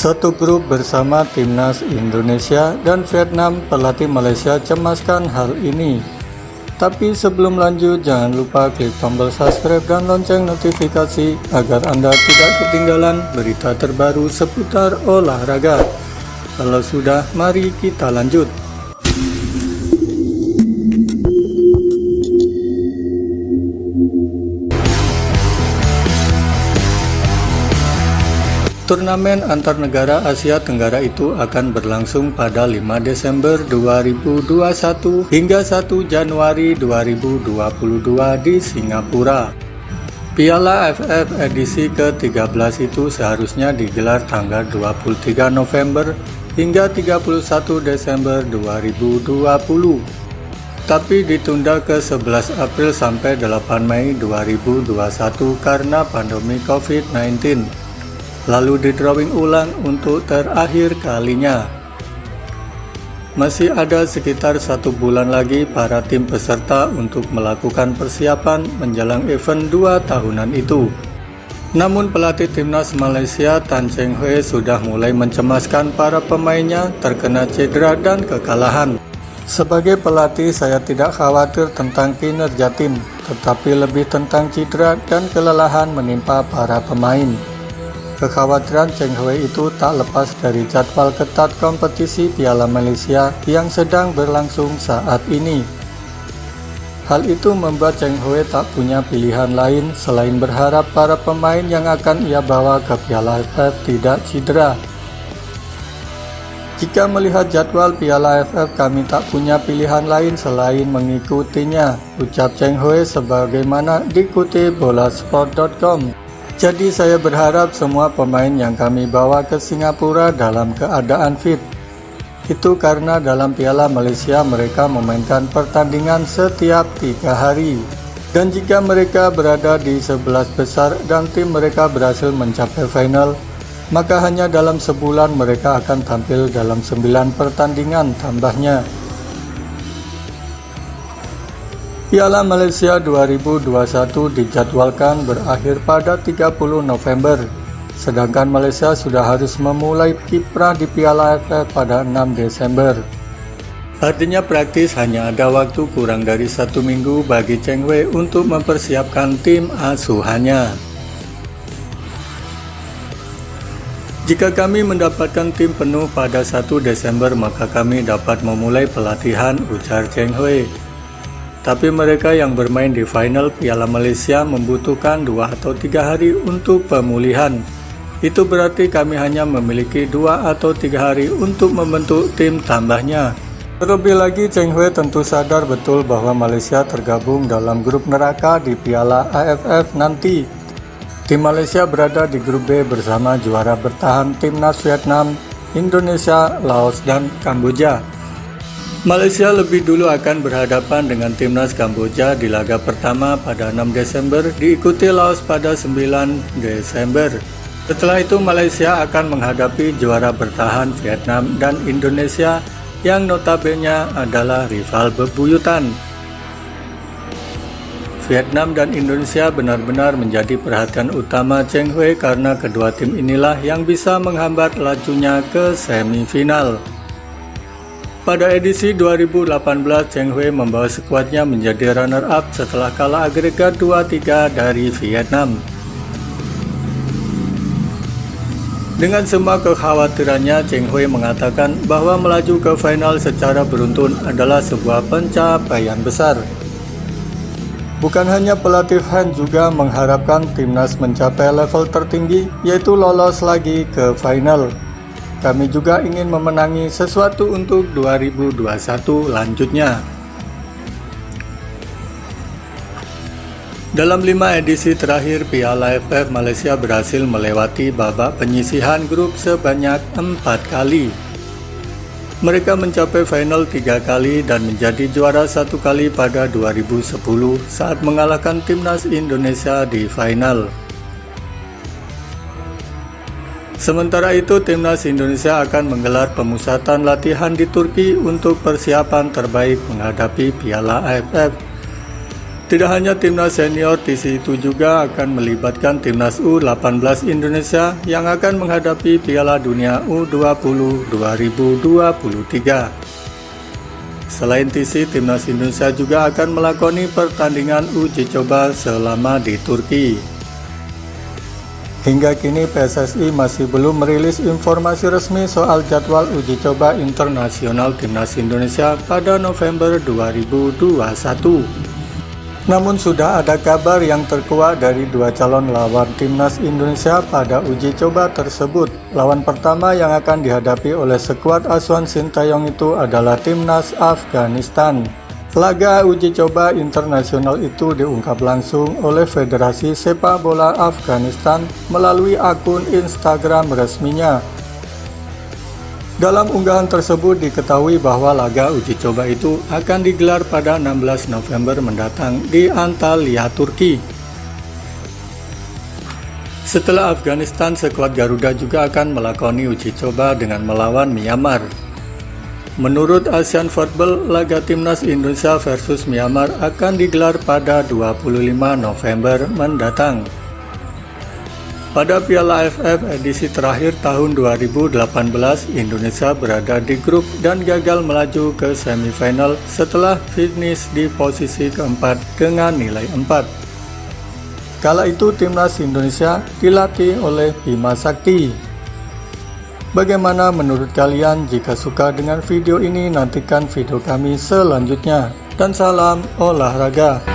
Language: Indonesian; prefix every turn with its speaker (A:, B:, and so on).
A: Satu grup bersama timnas Indonesia dan Vietnam, pelatih Malaysia cemaskan hal ini. Tapi sebelum lanjut, jangan lupa klik tombol subscribe dan lonceng notifikasi agar Anda tidak ketinggalan berita terbaru seputar olahraga. Kalau sudah, mari kita lanjut. Turnamen antar negara Asia Tenggara itu akan berlangsung pada 5 Desember 2021 hingga 1 Januari 2022 di Singapura. Piala AFF edisi ke-13 itu seharusnya digelar tanggal 23 November hingga 31 Desember 2020. Tapi ditunda ke 11 April sampai 8 Mei 2021 karena pandemi COVID-19. Lalu di-drawing ulang untuk terakhir kalinya. Masih ada sekitar 1 bulan lagi para tim peserta untuk melakukan persiapan menjelang event 2 tahunan itu. Namun pelatih timnas Malaysia Tan Cheng Hoe sudah mulai mencemaskan para pemainnya terkena cedera dan kekalahan. Sebagai pelatih, saya tidak khawatir tentang kinerja tim, tetapi lebih tentang cedera dan kelelahan menimpa para pemain. Kekhawatiran Cheng Hoe itu tak lepas dari jadwal ketat kompetisi Piala Malaysia yang sedang berlangsung saat ini. Hal itu membuat Cheng Hoe tak punya pilihan lain selain berharap para pemain yang akan ia bawa ke Piala AFF tidak cedera. Jika melihat jadwal Piala AFF, kami tak punya pilihan lain selain mengikutinya, ucap Cheng Hoe sebagaimana dikutip bolasport.com. Jadi saya berharap semua pemain yang kami bawa ke Singapura dalam keadaan fit. Itu karena dalam Piala Malaysia mereka memainkan pertandingan setiap 3 hari. Dan jika mereka berada di 11 besar dan tim mereka berhasil mencapai final, maka hanya dalam sebulan mereka akan tampil dalam 9 pertandingan tambahnya. Piala Malaysia 2021 dijadwalkan berakhir pada 30 November, sedangkan Malaysia sudah harus memulai kiprah di Piala AFF pada 6 Desember. Artinya praktis hanya ada waktu kurang dari 1 minggu bagi Cheng Hoe untuk mempersiapkan tim asuhannya. Jika kami mendapatkan tim penuh pada 1 Desember, maka kami dapat memulai pelatihan, ujar Cheng Hoe. Tapi mereka yang bermain di final Piala Malaysia membutuhkan 2 atau 3 hari untuk pemulihan. Itu berarti kami hanya memiliki 2 atau 3 hari untuk membentuk tim tambahnya. Terlebih lagi, Cheng Hoe tentu sadar betul bahwa Malaysia tergabung dalam grup neraka di Piala AFF nanti. Tim Malaysia berada di grup B bersama juara bertahan timnas Vietnam, Indonesia, Laos, dan Kamboja. Malaysia lebih dulu akan berhadapan dengan timnas Kamboja di laga pertama pada 6 Desember, diikuti Laos pada 9 Desember. Setelah itu Malaysia akan menghadapi juara bertahan Vietnam dan Indonesia yang notabene adalah rival bebuyutan. Vietnam dan Indonesia benar-benar menjadi perhatian utama Cheng Hoe karena kedua tim inilah yang bisa menghambat lajunya ke semifinal. Pada edisi 2018, Cheng Hoe membawa skuadnya menjadi runner-up setelah kalah agregat 2-3 dari Vietnam. Dengan semua kekhawatirannya, Cheng Hoe mengatakan bahwa melaju ke final secara beruntun adalah sebuah pencapaian besar. Bukan hanya pelatih Han juga mengharapkan timnas mencapai level tertinggi, yaitu lolos lagi ke final. Kami juga ingin memenangi sesuatu untuk 2021 lanjutnya. Dalam 5 edisi terakhir Piala AFF, Malaysia berhasil melewati babak penyisihan grup sebanyak 4 kali. Mereka mencapai final 3 kali dan menjadi juara 1 kali pada 2010 saat mengalahkan timnas Indonesia di final. Sementara itu, timnas Indonesia akan menggelar pemusatan latihan di Turki untuk persiapan terbaik menghadapi Piala AFF. Tidak hanya timnas senior, TC itu juga akan melibatkan timnas U18 Indonesia yang akan menghadapi Piala Dunia U20 2023. Selain TC, timnas Indonesia juga akan melakoni pertandingan uji coba selama di Turki. Hingga kini PSSI masih belum merilis informasi resmi soal jadwal uji coba internasional timnas Indonesia pada November 2021. Namun sudah ada kabar yang terkuak dari dua calon lawan timnas Indonesia pada uji coba tersebut. Lawan pertama yang akan dihadapi oleh skuad asuhan Sintayong itu adalah timnas Afghanistan. Laga uji coba internasional itu diungkap langsung oleh Federasi Sepak Bola Afghanistan melalui akun Instagram resminya. Dalam unggahan tersebut diketahui bahwa laga uji coba itu akan digelar pada 16 November mendatang di Antalya, Turki. Setelah Afghanistan, skuad Garuda juga akan melakoni uji coba dengan melawan Myanmar. Menurut Asian Football, laga timnas Indonesia versus Myanmar akan digelar pada 25 November mendatang. Pada Piala AFF edisi terakhir tahun 2018, Indonesia berada di grup dan gagal melaju ke semifinal setelah finish di posisi keempat dengan nilai 4. Kala itu timnas Indonesia dilatih oleh Bima Sakti. Bagaimana menurut kalian? Jika suka dengan video ini, nantikan video kami selanjutnya. Dan salam olahraga.